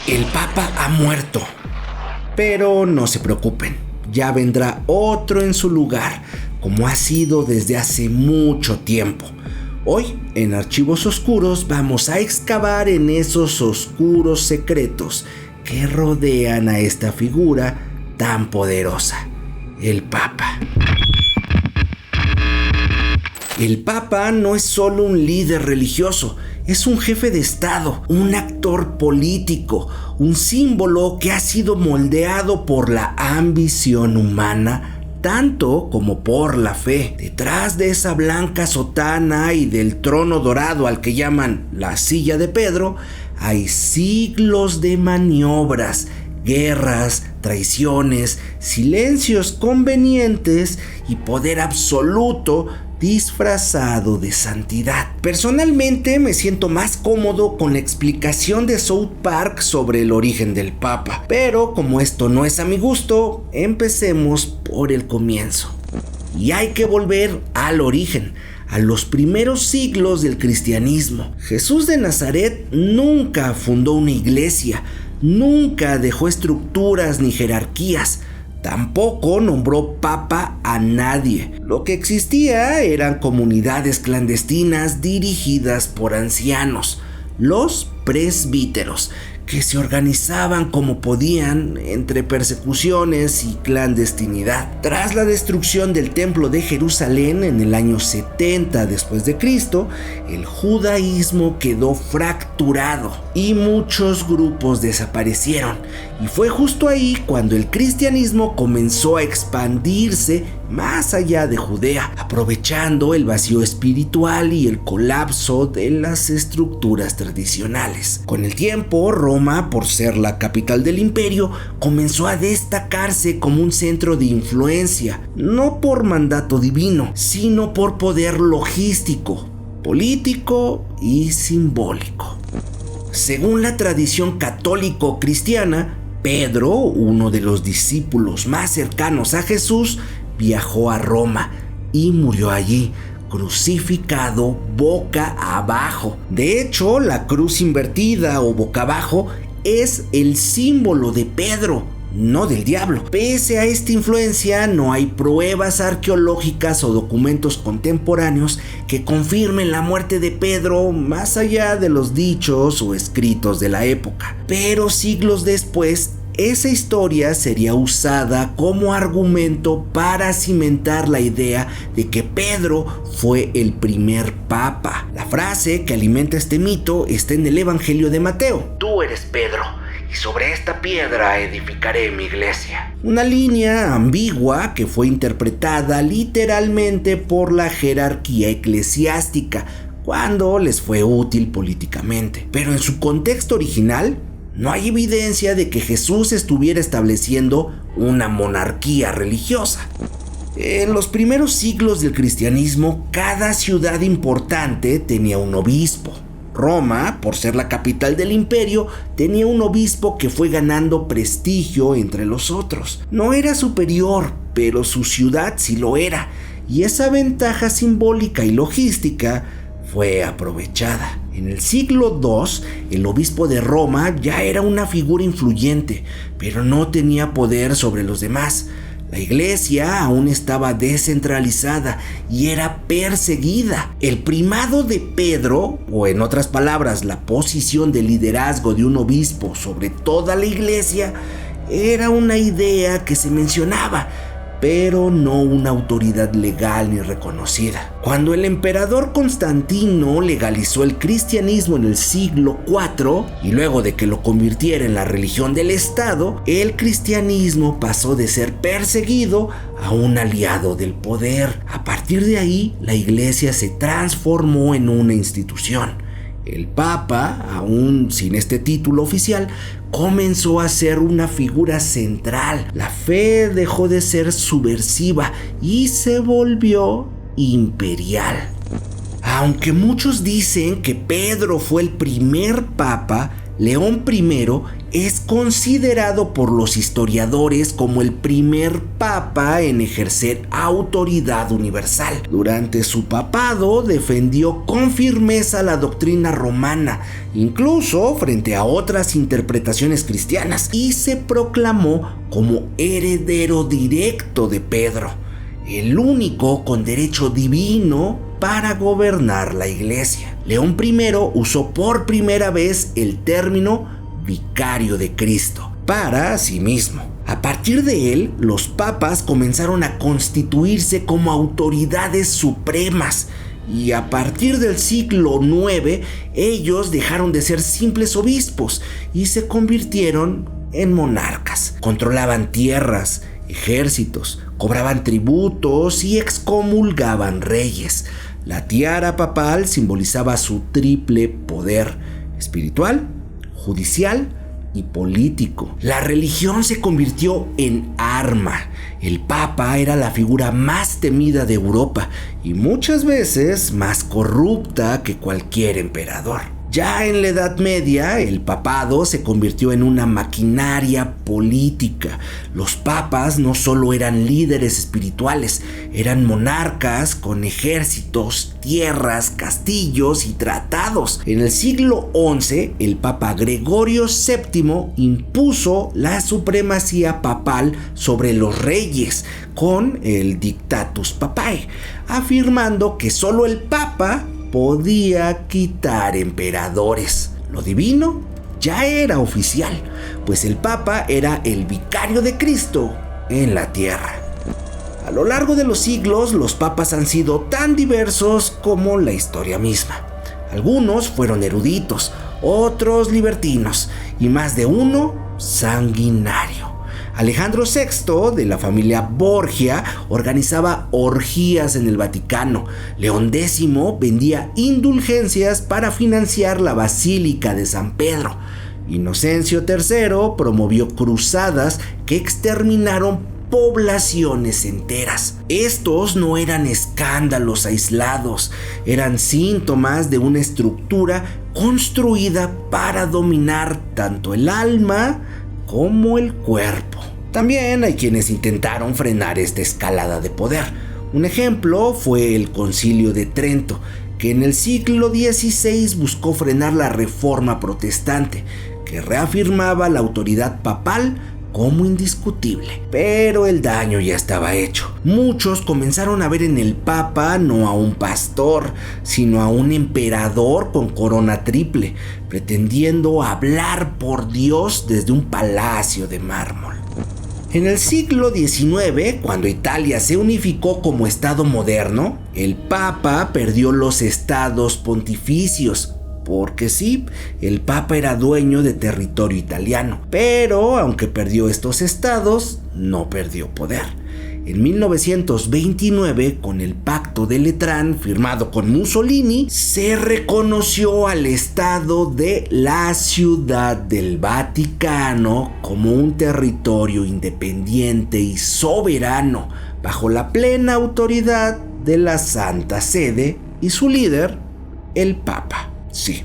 El Papa ha muerto. Pero no se preocupen, ya vendrá otro en su lugar, como ha sido desde hace mucho tiempo. Hoy, en Archivos Oscuros, vamos a excavar en esos oscuros secretos que rodean a esta figura tan poderosa, el Papa. El Papa no es solo un líder religioso, es un jefe de Estado, un actor político, un símbolo que ha sido moldeado por la ambición humana tanto como por la fe. Detrás de esa blanca sotana y del trono dorado al que llaman la silla de Pedro, hay siglos de maniobras, guerras, traiciones, silencios convenientes y poder absoluto disfrazado de santidad. Personalmente me siento más cómodo con la explicación de South Park sobre el origen del Papa, pero como esto no es a mi gusto, empecemos por el comienzo. Y hay que volver al origen, a los primeros siglos del cristianismo. Jesús de Nazaret nunca fundó una iglesia, nunca dejó estructuras ni jerarquías. Tampoco nombró papa a nadie. Lo que existía eran comunidades clandestinas dirigidas por ancianos, los presbíteros, que se organizaban como podían entre persecuciones y clandestinidad. Tras la destrucción del templo de Jerusalén en el año 70 después de Cristo, el judaísmo quedó fracturado y muchos grupos desaparecieron. Y fue justo ahí cuando el cristianismo comenzó a expandirse más allá de Judea, aprovechando el vacío espiritual y el colapso de las estructuras tradicionales. Con el tiempo, Roma, por ser la capital del imperio, comenzó a destacarse como un centro de influencia, no por mandato divino, sino por poder logístico, político y simbólico. Según la tradición católico-cristiana, Pedro, uno de los discípulos más cercanos a Jesús, viajó a Roma y murió allí, crucificado boca abajo. De hecho, la cruz invertida o boca abajo es el símbolo de Pedro, no del diablo. Pese a esta influencia, no hay pruebas arqueológicas o documentos contemporáneos que confirmen la muerte de Pedro más allá de los dichos o escritos de la época. Pero siglos después, esa historia sería usada como argumento para cimentar la idea de que Pedro fue el primer papa. La frase que alimenta este mito está en el Evangelio de Mateo: "Tú eres Pedro, y sobre esta piedra edificaré mi iglesia". Una línea ambigua que fue interpretada literalmente por la jerarquía eclesiástica cuando les fue útil políticamente. Pero en su contexto original, no hay evidencia de que Jesús estuviera estableciendo una monarquía religiosa. En los primeros siglos del cristianismo, cada ciudad importante tenía un obispo. Roma, por ser la capital del imperio, tenía un obispo que fue ganando prestigio entre los otros. No era superior, pero su ciudad sí lo era, y esa ventaja simbólica y logística fue aprovechada. En el siglo II, el obispo de Roma ya era una figura influyente, pero no tenía poder sobre los demás. La iglesia aún estaba descentralizada y era perseguida. El primado de Pedro, o en otras palabras, la posición de liderazgo de un obispo sobre toda la iglesia, era una idea que se mencionaba, pero no una autoridad legal ni reconocida. Cuando el emperador Constantino legalizó el cristianismo en el siglo IV, y luego de que lo convirtiera en la religión del Estado, el cristianismo pasó de ser perseguido a un aliado del poder. A partir de ahí, la iglesia se transformó en una institución. El Papa, aún sin este título oficial, comenzó a ser una figura central. La fe dejó de ser subversiva y se volvió imperial. Aunque muchos dicen que Pedro fue el primer papa, León I es considerado por los historiadores como el primer papa en ejercer autoridad universal. Durante su papado defendió con firmeza la doctrina romana, incluso frente a otras interpretaciones cristianas, y se proclamó como heredero directo de Pedro, el único con derecho divino para gobernar la iglesia. León I usó por primera vez el término vicario de Cristo para sí mismo. A partir de él, los papas comenzaron a constituirse como autoridades supremas, y a partir del siglo IX, ellos dejaron de ser simples obispos y se convirtieron en monarcas. Controlaban tierras, ejércitos, cobraban tributos y excomulgaban reyes. La tiara papal simbolizaba su triple poder: espiritual, judicial y político. La religión se convirtió en arma. El papa era la figura más temida de Europa y muchas veces más corrupta que cualquier emperador. Ya en la Edad Media, el papado se convirtió en una maquinaria política. Los papas no solo eran líderes espirituales, eran monarcas con ejércitos, tierras, castillos y tratados. En el siglo XI, el papa Gregorio VII impuso la supremacía papal sobre los reyes con el Dictatus Papae, afirmando que solo el papa podía quitar emperadores. Lo divino ya era oficial, pues el papa era el vicario de Cristo en la tierra. A lo largo de los siglos, los papas han sido tan diversos como la historia misma. Algunos fueron eruditos, otros libertinos y más de uno sanguinario. Alejandro VI, de la familia Borgia, organizaba orgías en el Vaticano. León X vendía indulgencias para financiar la Basílica de San Pedro. Inocencio III promovió cruzadas que exterminaron poblaciones enteras. Estos no eran escándalos aislados, eran síntomas de una estructura construida para dominar tanto el alma como el cuerpo. También hay quienes intentaron frenar esta escalada de poder. Un ejemplo fue el Concilio de Trento, que en el siglo XVI buscó frenar la reforma protestante, que reafirmaba la autoridad papal como indiscutible. Pero el daño ya estaba hecho. Muchos comenzaron a ver en el papa no a un pastor, sino a un emperador con corona triple, pretendiendo hablar por Dios desde un palacio de mármol. En el siglo XIX, cuando Italia se unificó como estado moderno, el papa perdió los estados pontificios, porque sí, el papa era dueño de territorio italiano, pero aunque perdió estos estados, no perdió poder. En 1929, con el Pacto de Letrán firmado con Mussolini, se reconoció al Estado de la Ciudad del Vaticano como un territorio independiente y soberano, bajo la plena autoridad de la Santa Sede y su líder, el Papa. Sí,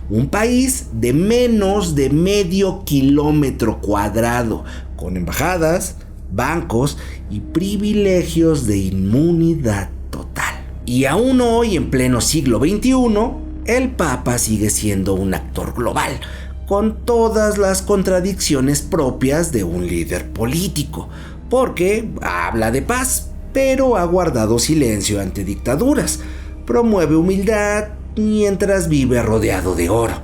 un país de menos de medio kilómetro cuadrado, con embajadas, bancos y privilegios de inmunidad total. Y aún hoy, en pleno siglo XXI, el Papa sigue siendo un actor global, con todas las contradicciones propias de un líder político, porque habla de paz, pero ha guardado silencio ante dictaduras, promueve humildad mientras vive rodeado de oro,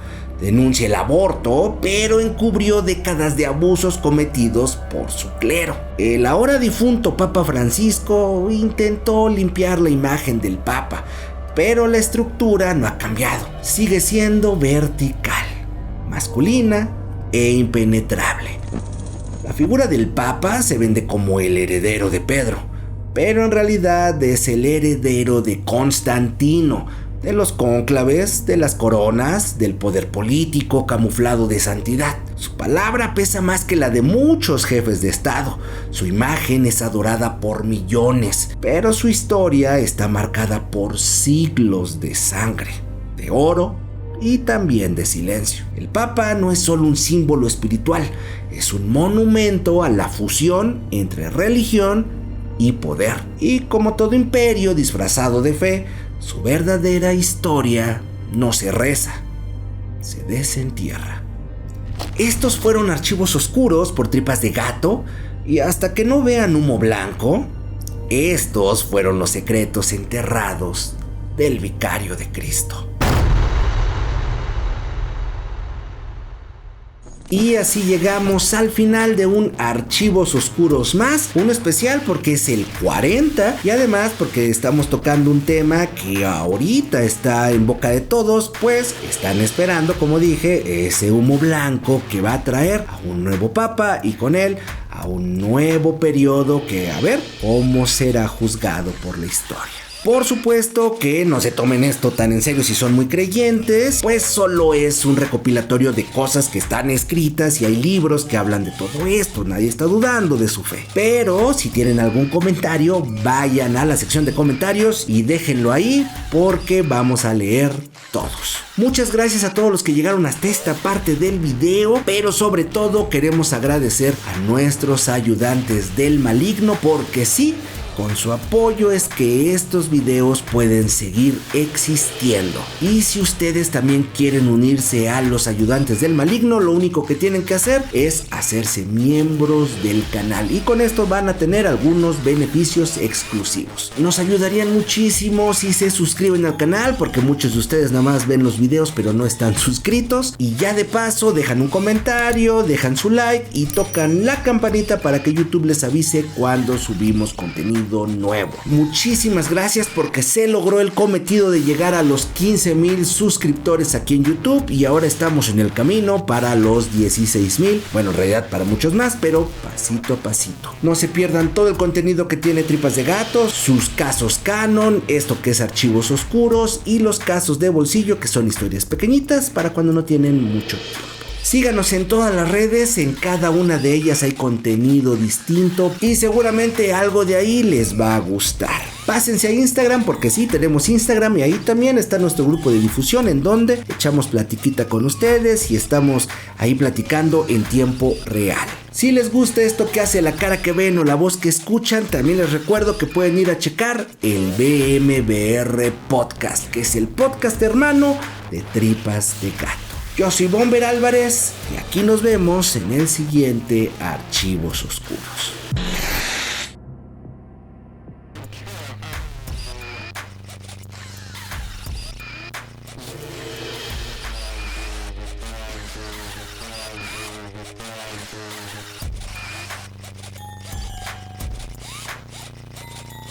denuncia el aborto, pero encubrió décadas de abusos cometidos por su clero. El ahora difunto Papa Francisco intentó limpiar la imagen del Papa, pero la estructura no ha cambiado. Sigue siendo vertical, masculina e impenetrable. La figura del Papa se vende como el heredero de Pedro, pero en realidad es el heredero de Constantino, de los cónclaves, de las coronas, del poder político camuflado de santidad. Su palabra pesa más que la de muchos jefes de Estado. Su imagen es adorada por millones, pero su historia está marcada por siglos de sangre, de oro y también de silencio. El Papa no es solo un símbolo espiritual, es un monumento a la fusión entre religión y poder. Y como todo imperio disfrazado de fe, su verdadera historia no se reza, se desentierra. Estos fueron Archivos Oscuros por Tripas de Gato, y hasta que no vean humo blanco, estos fueron los secretos enterrados del Vicario de Cristo. Y así llegamos al final de un Archivos Oscuros más, uno especial porque es el 40 y además porque estamos tocando un tema que ahorita está en boca de todos, pues están esperando, como dije, ese humo blanco que va a traer a un nuevo papa y con él a un nuevo periodo que a ver cómo será juzgado por la historia. Por supuesto que no se tomen esto tan en serio si son muy creyentes, pues solo es un recopilatorio de cosas que están escritas y hay libros que hablan de todo esto, nadie está dudando de su fe. Pero si tienen algún comentario, vayan a la sección de comentarios y déjenlo ahí porque vamos a leer todos. Muchas gracias a todos los que llegaron hasta esta parte del video, pero sobre todo queremos agradecer a nuestros ayudantes del maligno porque sí, con su apoyo es que estos videos pueden seguir existiendo. Y si ustedes también quieren unirse a los ayudantes del maligno, lo único que tienen que hacer es hacerse miembros del canal. Y con esto van a tener algunos beneficios exclusivos. Nos ayudarían muchísimo si se suscriben al canal, porque muchos de ustedes nada más ven los videos pero no están suscritos. Y ya de paso dejan un comentario, dejan su like y tocan la campanita para que YouTube les avise cuando subimos contenido nuevo. Muchísimas gracias porque se logró el cometido de llegar a los 15,000 suscriptores aquí en YouTube y ahora estamos en el camino para los 16,000. Bueno, en realidad para muchos más, pero pasito a pasito. No se pierdan todo el contenido que tiene Tripas de Gato, sus casos canon, esto que es Archivos Oscuros y los casos de bolsillo que son historias pequeñitas para cuando no tienen mucho tiempo. Síganos en todas las redes, en cada una de ellas hay contenido distinto y seguramente algo de ahí les va a gustar. Pásense a Instagram porque sí, tenemos Instagram y ahí también está nuestro grupo de difusión en donde echamos platiquita con ustedes y estamos ahí platicando en tiempo real. Si les gusta esto que hace la cara que ven o la voz que escuchan, también les recuerdo que pueden ir a checar el BMBR Podcast, que es el podcast hermano de Tripas de Gato. Yo soy Bomber Álvarez y aquí nos vemos en el siguiente Archivos Oscuros.